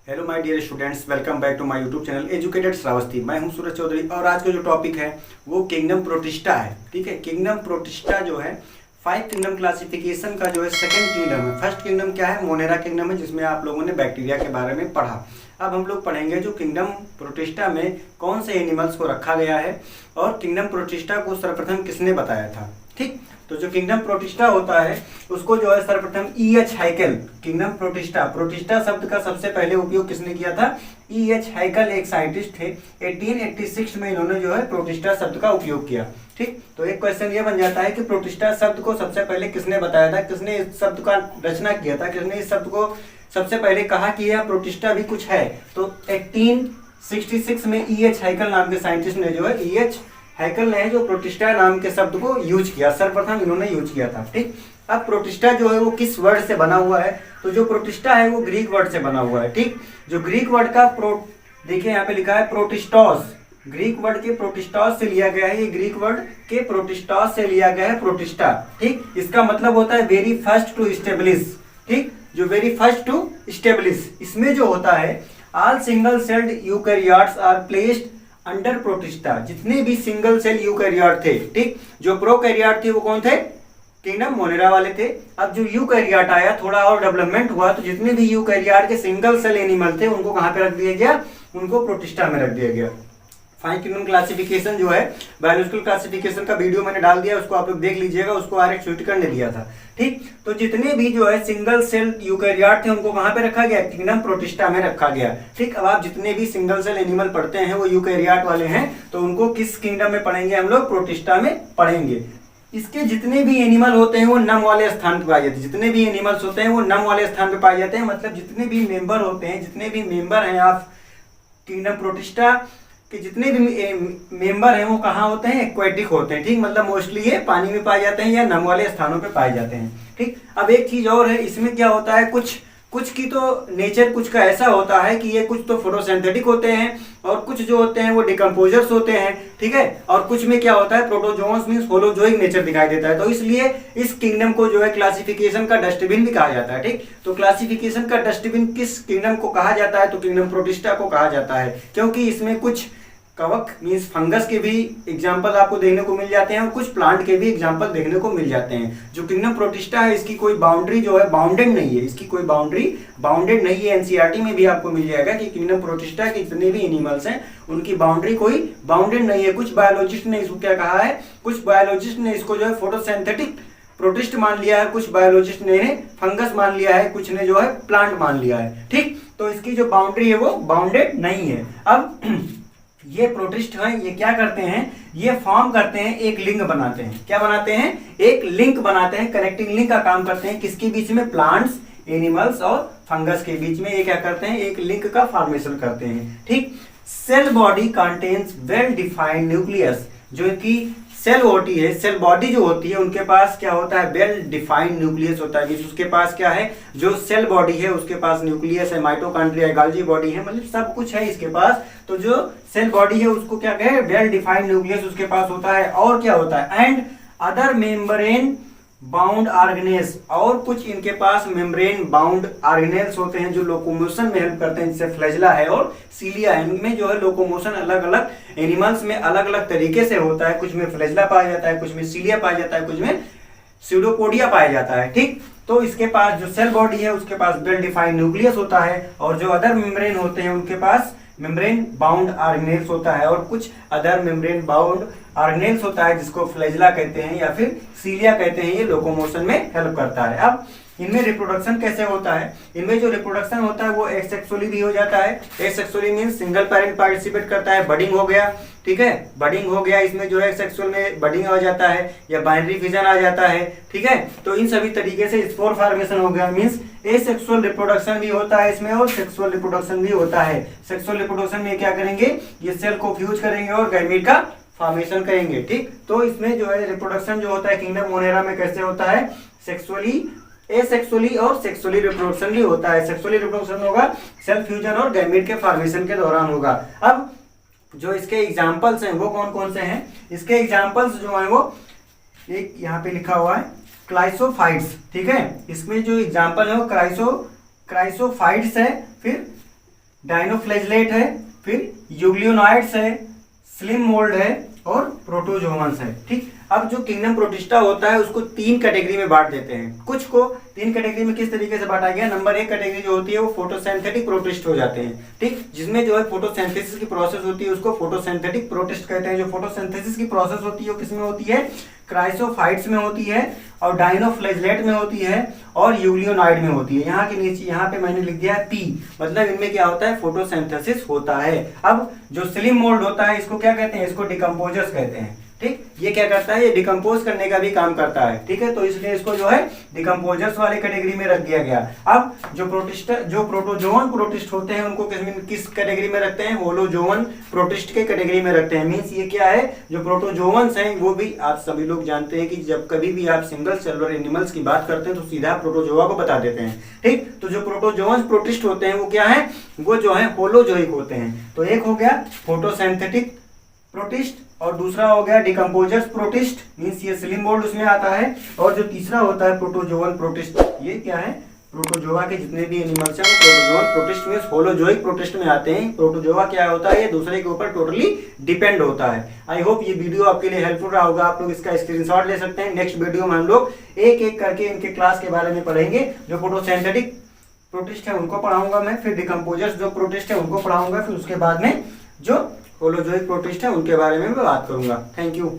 Hello my dear students, welcome back to my YouTube channel educated Shravasti. मैं हूं सूरज चौधरी और आज का जो टॉपिक है वो किंगडम प्रोटिस्टा है। ठीक है, किंगडम प्रोटिस्टा जो है 5 किंगडम क्लासिफिकेशन का जो है सेकंड किंगडम है। फर्स्ट किंगडम क्या है? मोनेरा किंगडम है, जिसमें आप लोगों ने बैक्टीरिया के बारे में पढ़ा। अब हम लोग पढ़ेंगे जो किंगडम प्रोटिस्टा में कौन से एनिमल्स को रखा गया है और किंगडम प्रोटिस्टा को सर्वप्रथम किसने बताया था। ठीक, तो जो किंगडम प्रोटिस्टा होता है उसको जो है सर्वप्रथम E.H. हाइकल, किंगडम प्रोटिस्टा, प्रोटिस्टा शब्द का सबसे पहले उपयोग किसने किया था? E.H. हाइकल एक साइंटिस्ट थे। 1886 में इन्होंने जो है प्रोटिस्टा शब्द का उपयोग किया। ठीक, तो एक क्वेश्चन ये बन जाता है कि प्रोटिस्टा शब्द को सबसे पहले किसने बताया था, किसने इस शब्द का रचना किया था, किसने इस शब्द को सबसे पहले कहा कि यह प्रोटिस्टा भी कुछ है। तो 1866 में E.H. हाइकल नाम के साइंटिस्ट ने जो है E.H. हाइकल ने जो प्रोटिस्टा नाम के शब्द को यूज किया, सर्वप्रथम इन्होंने यूज किया था। ठीक, अब प्रोटिस्टा जो है वो किस वर्ड से बना हुआ है? तो जो प्रोटिस्टा है वो ग्रीक वर्ड से बना हुआ है। ठीक, जो ग्रीक वर्ड का देखिए यहाँ पे लिखा है प्रोटिस्टॉस, ग्रीक वर्ड के प्रोटिस्टॉस से लिया गया है। ये ग्रीक वर्ड के प्रोटिस्टॉस से लिया गया है प्रोटिस्टा। ठीक, इसका मतलब होता है वेरी फर्स्ट टू स्टेब्लिश। ठीक, जो वेरी फर्स्ट टू स्टेब्लिश, इसमें जो होता है all single celled eukaryotes are placed under protista. जितने भी सिंगल सेल यूकैरियोट थे, ठीक, जो प्रोकैरियोट थे वो कौन थे? किंगडम मोनेरा वाले थे। अब जो यूकैरियोट आया, थोड़ा और डेवलपमेंट हुआ, तो जितने भी यूकैरियोट के सिंगल सेल एनिमल थे उनको कहां पे रख दिया गया? उनको प्रोटिस्टा में रख दिया गया। 5 किंगडम क्लासिफिकेशन जो है बायोलॉजिकल क्लासिफिकेशन का वीडियो मैंने डाल दिया, उसको आप लोग देख लीजिएगा, उसको आरएक्स स्वीटकर ने दिया था। ठीक, तो जितने भी जो है सिंगल सेल यूकैरियोट थे उनको कहां पे रखा गया? किंगडम प्रोटिस्टा में रखा गया। ठीक, अब आप जितने भी सिंगल सेल एनिमल पढ़ते हैं वो यूकैरियोट वाले हैं, तो उनको किस किंगडम में पढ़ेंगे? हम लोग प्रोटिस्टा में पढ़ेंगे। इसके जितने भी एनिमल होते हैं वो नम वाले स्थान पे पाए जाते हैं। जितने भी एनिमल्स होते हैं वो नम वाले स्थान पे पाए जाते हैं, मतलब जितने भी मेंबर होते हैं, जितने भी मेंबर हैं आप किंगडम प्रोटिस्टा कि जितने भी मेंबर हैं वो कहाँ होते हैं? एक्वेटिक होते हैं। ठीक, मतलब मोस्टली ये पानी में पाए जाते हैं या नम वाले स्थानों पे पाए जाते हैं। ठीक, अब एक चीज और है, इसमें क्या होता है, कुछ की तो नेचर कुछ का ऐसा होता है कि ये कुछ तो फोटोसिंथेटिक होते हैं और कुछ जो होते हैं वो डिकम्पोजर्स होते हैं। ठीक है, और कुछ में क्या होता है? प्रोटोजोन्स मींस होलोजोइक नेचर दिखाई देता है। तो इसलिए इस किंगडम को जो है क्लासिफिकेशन का डस्टबिन भी कहा जाता है। ठीक, तो क्लासिफिकेशन का डस्टबिन किस किंगडम को कहा जाता है? तो किंगडम प्रोटिस्टा को कहा जाता है, क्योंकि इसमें कुछ कवक मीन्स फंगस के भी एग्जाम्पल आपको देखने को मिल जाते हैं और कुछ प्लांट के भी एग्जाम्पल देखने को मिल जाते हैं। जो किंगडम प्रोटिस्टा है इसकी कोई बाउंड्री जो है बाउंडेड नहीं है, इसकी कोई बाउंड्री बाउंडेड नहीं है। एनसीईआरटी में भी आपको मिल जाएगा कि किंगडम प्रोटिस्टा के जितने भी एनिमल्स हैं उनकी बाउंड्री कोई बाउंडेड नहीं है। कुछ बायोलॉजिस्ट ने इसको क्या कहा है? कुछ बायोलॉजिस्ट ने इसको जो है फोटोसिंथेटिक प्रोटिस्ट मान लिया है, कुछ बायोलॉजिस्ट ने फंगस मान लिया है, कुछ ने जो है प्लांट मान लिया है। ठीक, तो इसकी जो बाउंड्री है वो बाउंडेड नहीं है। अब ये प्रोटिस्ट हैं, ये क्या करते हैं? ये फॉर्म करते हैं, एक लिंक बनाते हैं। क्या बनाते हैं? एक लिंक बनाते हैं, कनेक्टिंग लिंक का काम करते हैं। किसके बीच में? प्लांट्स, एनिमल्स और फंगस के बीच में ये क्या करते हैं? एक लिंक का फॉर्मेशन करते हैं। ठीक, cell body contains well defined nucleus. जो कि सेल बॉडी है, सेल बॉडी जो होती है उनके पास क्या होता है? वेल डिफाइंड न्यूक्लियस होता है। उसके पास क्या है? जो सेल बॉडी है उसके पास न्यूक्लियस है, माइटोकॉन्ड्रिया है, गोल्गी बॉडी है, मतलब सब कुछ है इसके पास। तो जो सेल बॉडी है उसको क्या कहे? वेल डिफाइंड न्यूक्लियस उसके पास होता है। और क्या होता है? And other membrane bound organelles, और कुछ इनके पास मेम्ब्रेन बाउंड ऑर्गेनेल्स होते हैं जो लोकोमोशन में हेल्प करते हैं, जैसे फ्लैजिला है और सीलिया है। इनमें जो है लोकोमोशन अलग अलग एनिमल्स में अलग अलग तरीके से होता है। कुछ में फ्लैजिला पाया जाता है, कुछ में सीलिया पाया जाता है, कुछ में स्यूडोपोडिया पाया जाता है। ठीक, तो इसके पास जो सेल बॉडी है उसके पास वेल डिफाइंड न्यूक्लियस होता है, और जो अदर मेम्ब्रेन होते हैं उनके पास मेम्ब्रेन बाउंड ऑर्गेनेल्स होता है, और कुछ अदर मेम्ब्रेन बाउंड ऑर्गेनेल्स होता है जिसको फ्लैजिला कहते हैं या फिर सीलिया कहते हैं। ये लोकोमोशन में हेल्प करता है। अब इनमें रिप्रोडक्शन कैसे होता है? इनमें जो रिप्रोडक्शन होता है वो एसेक्सुअली भी हो जाता है। Asexually means single parent participate करता है, बडिंग हो गया। ठीक है, बडिंग हो गया, इसमें जो है सेक्सुअल में बडिंग आ जाता है या बाइनरी फिजन आ जाता है। ठीक है, तो इन सभी तरीके से स्पोर फॉर्मेशन हो गया। मींस एसेक्सुअल रिप्रोडक्शन भी होता है इसमें और सेक्सुअल रिप्रोडक्शन भी होता है। सेक्सुअल रिप्रोडक्शन में क्या करेंगे? ये सेल को फ्यूज करेंगे और गैमीट का फॉर्मेशन करेंगे। ठीक, तो इसमें जो है रिप्रोडक्शन जो होता है किंगडम मोनेरा में कैसे होता है? सेक्सुअली, एसेक्सुअली और सेक्सुअली रिप्रोडक्शन भी होता है। सेक्सुअली रिप्रोडक्शन होगा सेल फ्यूजन और गैमीट के फॉर्मेशन के दौरान होगा। अब जो इसके एग्जांपल्स हैं वो कौन कौन से हैं? इसके एग्जांपल्स जो हैं वो एक यहाँ पे लिखा हुआ है, क्लाइसोफाइट्स। ठीक है, इसमें जो एग्जांपल है वो क्राइसोफाइट्स है, फिर डायनोफ्लैजेलेट है, फिर यूग्लियोनॉइड्स है, स्लिम मोल्ड है और प्रोटोजोअन्स है। ठीक, अब जो किंगडम प्रोटिस्टा होता है उसको 3 कैटेगरी में बांट देते हैं। कुछ को 3 कैटेगरी में किस तरीके से बांटा गया, नंबर 1 कैटेगरी जो होती है वो फोटोसिंथेटिक प्रोटिस्ट हो जाते हैं। ठीक, जिसमें जो है फोटोसिंथेसिस की प्रोसेस होती है उसको फोटोसिंथेटिक प्रोटिस्ट कहते हैं। जो फोटोसिंथेसिस की प्रोसेस होती है वो किसमें होती है, क्राइसोफाइट्स में होती है और डायनोफ्लैजेलेट में होती है और यूग्लियोनॉइड में होती है। यहाँ के नीचे यहाँ पे मैंने लिख दिया पी, मतलब इनमें क्या होता है, फोटोसिंथेसिस होता है। अब जो स्लिम मोल्ड होता है इसको क्या कहते हैं, इसको डिकम्पोजर्स कहते हैं। ठीक, ये क्या करता है, ये डिकम्पोज करने का भी काम करता है। ठीक है, तो इसलिए इसको जो है डिकम्पोजर्स वाले कैटेगरी में रख दिया गया। अब जो प्रोटोजोअन प्रोटिस्ट होते हैं उनको किस कैटेगरी में रखते हैं, होलोजोअन प्रोटिस्ट के कैटेगरी में रखते हैं। मींस ये क्या है, जो प्रोटोजोअन्स हैं वो भी आप सभी लोग जानते हैं कि जब कभी भी आप सिंगल सेलुलर एनिमल्स की बात करते हैं तो सीधा प्रोटोजोआ को बता देते हैं। ठीक, तो जो प्रोटोजोअन्स प्रोटिस्ट होते हैं वो क्या है, वो जो है होलोजोइक होते हैं। तो एक हो गया फोटोसिंथेटिक प्रोटिस्ट और दूसरा हो गया डिकम्पोजर्स प्रोटिस्ट, मींस ये स्लिम मोल्ड उसमें आता है। और जो तीसरा होता है प्रोटोजोअन प्रोटिस्ट, ये क्या है, प्रोटोजोआ के जितने भी एनिमल्स हैं वो प्रोटोजोअन प्रोटिस्ट में होलोजोइक प्रोटिस्ट में आते हैं। प्रोटोजोआ क्या होता है, ये दूसरे के ऊपर टोटली डिपेंड होता है। आई होप ये वीडियो आपके लिए हेल्पफुल रहा होगा। आप लोग इसका स्क्रीनशॉट ले सकते हैं। नेक्स्ट वीडियो में हम लोग एक एक करके इनके क्लास के बारे में पढ़ेंगे। जो फोटोसिंथेटिक प्रोटिस्ट है उनको पढ़ाऊंगा मैं, फिर डिकम्पोजर्स जो प्रोटिस्ट है उनको पढ़ाऊंगा, फिर उसके बाद में जो होलोजोइक प्रोटिस्ट है उनके बारे में मैं बात करूंगा। Thank you.